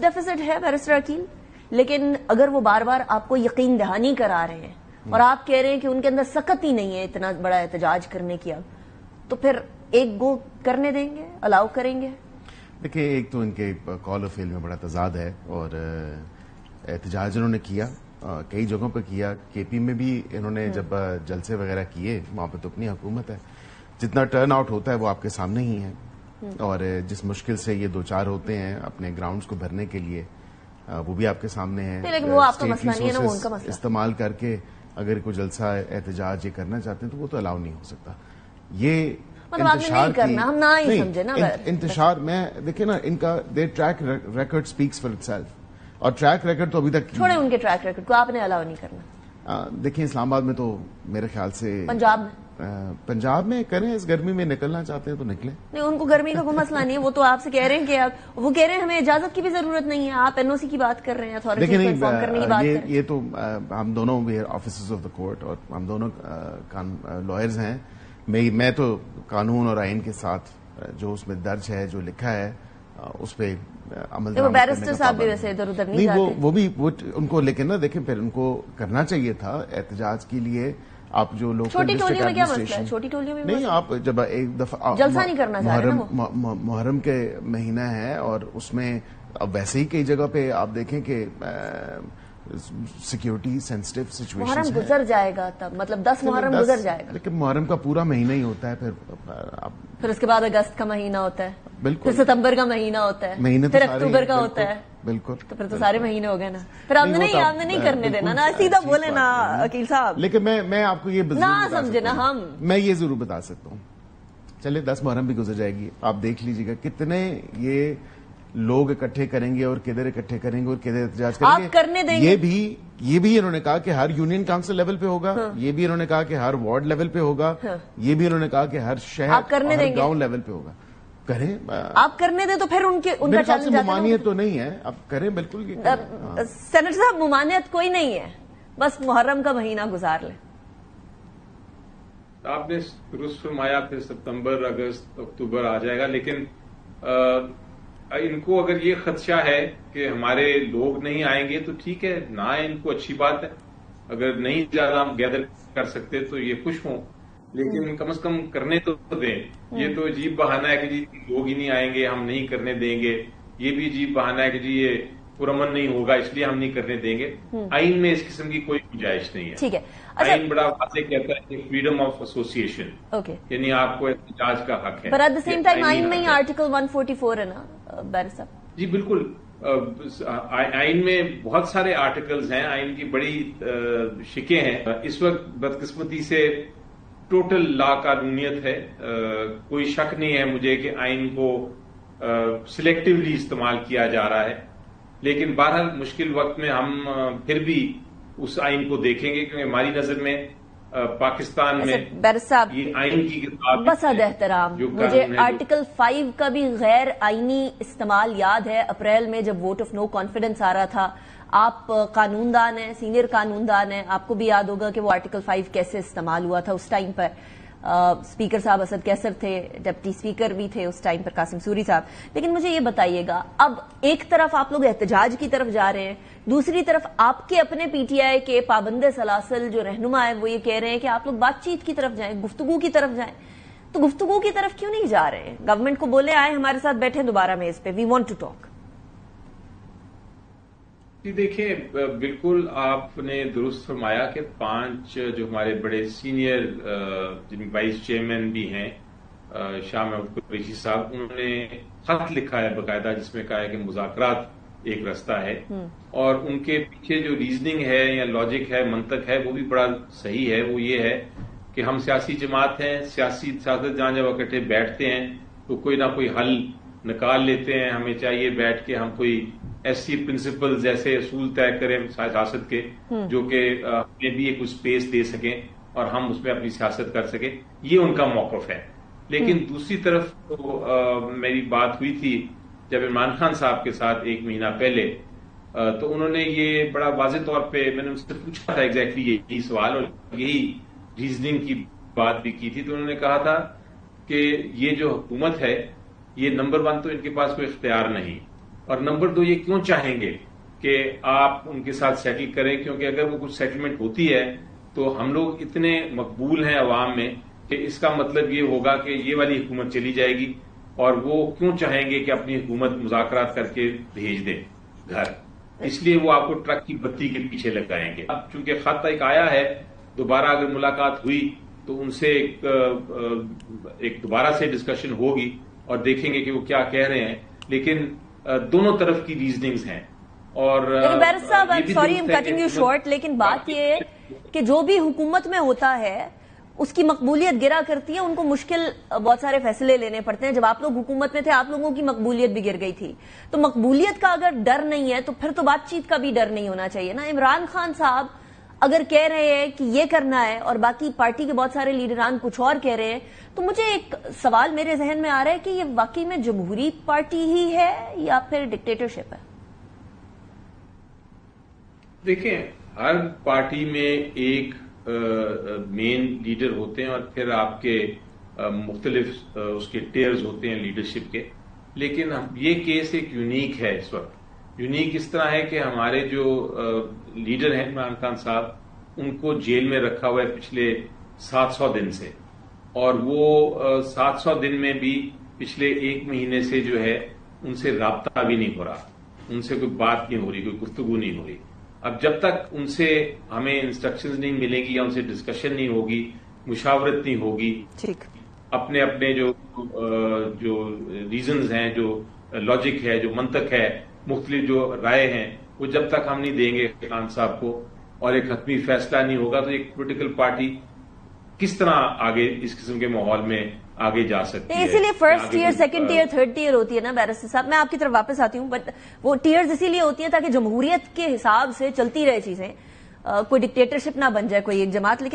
Deficits ہے barrister Aqeel, لیکن اگر وہ بار بار آپ کو یقین دہانی کرا رہے ہیں اور آپ کہہ رہے ہیں کہ ان کے اندر سخت ہی نہیں ہے اتنا بڑا احتجاج کرنے کی، اب تو پھر ایک گو کرنے دیں گے، الاؤ کریں گے؟ دیکھیں، ایک تو ان کے کال اور فیل میں بڑا تضاد ہے، اور احتجاج انہوں نے کیا کئی جگہوں پہ کیا. کے پی میں بھی انہوں نے جب جلسے وغیرہ کیے، وہاں پہ تو اپنی حکومت ہے، جتنا ٹرن آؤٹ ہوتا ہے وہ آپ کے سامنے ہی ہے، اور جس مشکل سے یہ دوچار ہوتے ہیں اپنے گراؤنڈز کو بھرنے کے لیے وہ بھی آپ کے سامنے ہے. لیکن وہ آپ کا مسئلہ نہیں ہے نا، وہ ان کا مسئلہ استعمال کر کے اگر کوئی جلسہ احتجاج یہ کرنا چاہتے ہیں تو وہ تو الاؤ نہیں ہو سکتا. یہ انتشار کرنا ہم نہ ہی سمجھے نا، انتشار میں دیکھیں نا، ان کا their track record speaks for itself, اور ٹریک ریکارڈ تو ابھی تک چھوڑے ان کے ٹریک ریکارڈ کو، آپ نے الاؤ نہیں کرنا. دیکھیں اسلام آباد میں تو میرے خیال سے پنجاب میں کریں، اس گرمی میں نکلنا چاہتے ہیں تو نکلیں. نہیں، ان کو گرمی کا کوئی مسئلہ نہیں ہے، وہ تو آپ سے کہہ رہے ہیں کہ وہ کہہ رہے ہیں ہمیں اجازت کی بھی ضرورت نہیں ہے، آپ این او سی کی بات کر رہے ہیں، اتھارٹیز کو انفارم کرنے کی بات کر رہے ہیں. یہ تو ہم دونوں آفیسرز آف دا کورٹ اور ہم دونوں لائرز ہیں. میں تو قانون اور آئین کے ساتھ جو اس میں درج ہے، جو لکھا ہے، اس پہ عمل درآمد. بیرسٹر صاحب بھی ویسے ادھر ادھر نہیں جاتے. وہ بھی ان کو، لیکن نا دیکھیں پھر ان کو کرنا چاہیے تھا احتجاج کے لیے. آپ جو لوگ چھوٹی ٹولیوں میں کیا مسئلہ ہے؟ چھوٹی ٹولیوں میں نہیں، آپ جب ایک دفعہ جلسہ نہیں کرنا چاہ رہے نا، محرم کے مہینہ ہے، اور اس میں اب ویسے ہی کئی جگہ پہ آپ دیکھیں کہ سیکیورٹی سینسٹیو سچویشن. محرم گزر جائے گا تب، مطلب 10 محرم گزر جائے گا، لیکن محرم کا پورا مہینہ ہی ہوتا ہے. پھر اس کے بعد اگست کا مہینہ ہوتا ہے، بالکل، پھر ستمبر کا مہینہ ہوتا ہے، پھر اکتوبر کا ہوتا ہے. بالکل، تو پھر تو سارے مہینے ہو گئے نا. پھر آپ نے نہیں کرنے دینا نا، سیدھا بولے نا عقیل صاحب. لیکن میں آپ کو یہ نہ سمجھے نا، میں یہ ضرور بتا سکتا ہوں، چلے 10 محرم بھی گزر جائے گی، آپ دیکھ لیجیے گا کتنے یہ لوگ اکٹھے کریں گے اور کدھر اکٹھے کریں گے اور کدھر احتجاج کریں گے. آپ کرنے دیں گے. یہ بھی انہوں نے کہا کہ ہر یونین کاؤنسل لیول پہ ہوگا، یہ بھی انہوں نے کہا کہ ہر وارڈ لیول پہ ہوگا، یہ بھی انہوں نے کہا کہ ہر شہر اور گاؤں لیول پہ ہوگا. کریں، آپ کرنے دیں تو پھر ان کا چیلنج. ممانعت تو نہیں ہے، اب کریں بالکل. سینیٹر صاحب، ممانعت کوئی نہیں ہے، بس محرم کا مہینہ گزار لیں. آپ نے درست فرمایا، پھر ستمبر، اگست، اکتوبر آ جائے گا، لیکن ان کو اگر یہ خدشہ ہے کہ ہمارے لوگ نہیں آئیں گے تو ٹھیک ہے، نہ آئیں، ان کو اچھی بات ہے. اگر نہیں زیادہ ہم گیدر کر سکتے تو یہ خوش ہوں، لیکن کم از کم کرنے تو دیں. یہ تو عجیب بہانہ ہے کہ جی لوگ ہی نہیں آئیں گے، ہم نہیں کرنے دیں گے. یہ بھی عجیب بہانہ ہے کہ جی یہ پرامن نہیں ہوگا اس لیے ہم نہیں کرنے دیں گے. آئین میں اس قسم کی کوئی گنجائش نہیں ہے. ٹھیک ہے، آئین بڑا واضح کہتا ہے کہ فریڈم آف ایسوسیشن، یعنی آپ کو احتجاج کا حق ہے. پر ایٹ دا سیم ٹائم آئین میں ہی آرٹیکل 144 ہے نا بیر صاحب؟ جی بالکل، آئین میں بہت سارے آرٹیکلز ہیں، آئین کی بڑی شکیں ہیں. اس وقت بدقسمتی سے ٹوٹل لا قانونیت ہے. کوئی شک نہیں ہے مجھے کہ آئین کو سلیکٹیولی استعمال کیا جا رہا ہے، لیکن بہرحال مشکل وقت میں ہم پھر بھی اس آئین کو دیکھیں گے، کیونکہ ہماری نظر میں پاکستان میں یہ آئین کی کتاب بس حد احترام. مجھے آرٹیکل 5 کا بھی غیر آئینی استعمال یاد ہے. اپریل میں جب ووٹ آف نو کانفیڈنس آ رہا تھا، آپ قانون دان ہیں، سینئر قانون دان ہیں، آپ کو بھی یاد ہوگا کہ وہ آرٹیکل 5 کیسے استعمال ہوا تھا اس ٹائم پر. اسپیکر صاحب اسد کیسر تھے، ڈپٹی اسپیکر بھی تھے اس ٹائم پر قاسم سوری صاحب. لیکن مجھے یہ بتائیے گا، اب ایک طرف آپ لوگ احتجاج کی طرف جا رہے ہیں، دوسری طرف آپ کے اپنے پی ٹی آئی کے پابند سلاسل جو رہنما ہے وہ یہ کہہ رہے ہیں کہ آپ لوگ بات چیت کی طرف جائیں، گفتگو کی طرف جائیں. تو گفتگو کی طرف کیوں نہیں جا رہے ہیں؟ گورنمنٹ کو بولے آئے ہمارے ساتھ بیٹھے دوبارہ میز پہ، وی وانٹ ٹو ٹاک. جی دیکھیں، بالکل آپ نے درست فرمایا کہ 5 جو ہمارے بڑے سینئر جن وائس چیئرمین بھی ہیں، شاہ محمود قریشی صاحب، انہوں نے خط لکھا ہے باقاعدہ جس میں کہا ہے کہ مذاکرات ایک رستہ ہے، اور ان کے پیچھے جو ریزننگ ہے یا لاجک ہے، منطق ہے، وہ بھی بڑا صحیح ہے. وہ یہ ہے کہ ہم سیاسی جماعت ہیں، سیاست جہاں جب اکٹھے بیٹھتے ہیں تو کوئی نہ کوئی حل نکال لیتے ہیں. ہمیں چاہیے بیٹھ کے ہم کوئی ایسی پرنسپلز، ایسے اصول طے کریں سیاست کے جو کہ ہمیں بھی ایک اسپیس دے سکیں اور ہم اس میں اپنی سیاست کر سکیں. یہ ان کا موقف ہے. لیکن دوسری طرف تو میری بات ہوئی تھی جب عمران خان صاحب کے ساتھ 1 مہینہ پہلے، تو انہوں نے یہ بڑا واضح طور پہ، میں نے ان سے پوچھا تھا ایگزیکٹلی یہی سوال اور یہی ریزننگ کی بات بھی کی تھی. تو انہوں نے کہا تھا کہ یہ جو حکومت ہے، یہ نمبر 1 تو ان کے پاس کوئی اختیار نہیں، اور نمبر 2 یہ کیوں چاہیں گے کہ آپ ان کے ساتھ سیٹل کریں، کیونکہ اگر وہ کچھ سیٹلمنٹ ہوتی ہے تو ہم لوگ اتنے مقبول ہیں عوام میں کہ اس کا مطلب یہ ہوگا کہ یہ والی حکومت چلی جائے گی، اور وہ کیوں چاہیں گے کہ اپنی حکومت مذاکرات کر کے بھیج دیں گھر، اس لیے وہ آپ کو ٹرک کی بتی کے پیچھے لگائیں گے۔ اب چونکہ خط ایک آیا ہے، دوبارہ اگر ملاقات ہوئی تو ان سے ایک دوبارہ سے ڈسکشن ہوگی اور دیکھیں گے کہ وہ کیا کہہ رہے ہیں، لیکن دونوں طرف کی ریزننگز ہیں۔ اور بیرسٹر صاحب، sorry I'm cutting you short, لیکن بات یہ ہے کہ جو بھی حکومت میں ہوتا ہے اس کی مقبولیت گرا کرتی ہے، ان کو مشکل بہت سارے فیصلے لینے پڑتے ہیں۔ جب آپ لوگ حکومت میں تھے آپ لوگوں کی مقبولیت بھی گر گئی تھی، تو مقبولیت کا اگر ڈر نہیں ہے تو پھر تو بات چیت کا بھی ڈر نہیں ہونا چاہیے نا۔ عمران خان صاحب اگر کہہ رہے ہیں کہ یہ کرنا ہے اور باقی پارٹی کے بہت سارے لیڈران کچھ اور کہہ رہے ہیں، تو مجھے ایک سوال میرے ذہن میں آ رہا ہے کہ یہ واقعی میں جمہوری پارٹی ہی ہے یا پھر ڈکٹیٹرشپ ہے؟ دیکھیں، ہر پارٹی میں ایک مین لیڈر ہوتے ہیں اور پھر آپ کے مختلف اس کے ٹیئرز ہوتے ہیں لیڈرشپ کے، لیکن یہ کیس ایک یونیک ہے اس وقت۔ یونیک اس طرح ہے کہ ہمارے جو لیڈر ہیں عمران خان صاحب، ان کو جیل میں رکھا ہوا ہے پچھلے 700 دن سے، اور وہ 700 دن میں بھی پچھلے 1 مہینے سے جو ہے ان سے رابطہ بھی نہیں ہو رہا، ان سے کوئی بات نہیں ہو رہی، کوئی گفتگو نہیں ہو رہی۔ اب جب تک ان سے ہمیں انسٹرکشنز نہیں ملیں گی یا ان سے ڈسکشن نہیں ہوگی، مشاورت نہیں ہوگی، اپنے اپنے جو ریزنز ہیں، جو لاجک ہے، جو منطق ہے، مختلف جو رائے ہیں، وہ جب تک ہم نہیں دیں گے خان صاحب کو اور ایک حتمی فیصلہ نہیں ہوگا، تو ایک پولیٹیکل پارٹی کس طرح آگے اس قسم کے ماحول میں آگے جا سکتی ہے؟ اسی لیے first tier, second tier, third tier ہوتی ہے نا بیرسٹر صاحب۔ میں آپ کی طرف واپس آتی ہوں، بٹ وہ ٹیئرز اسی لیے ہوتی ہیں تاکہ جمہوریت کے حساب سے چلتی رہے چیزیں، کوئی ڈکٹیٹرشپ نہ بن جائے کوئی ایک جماعت۔ لیکن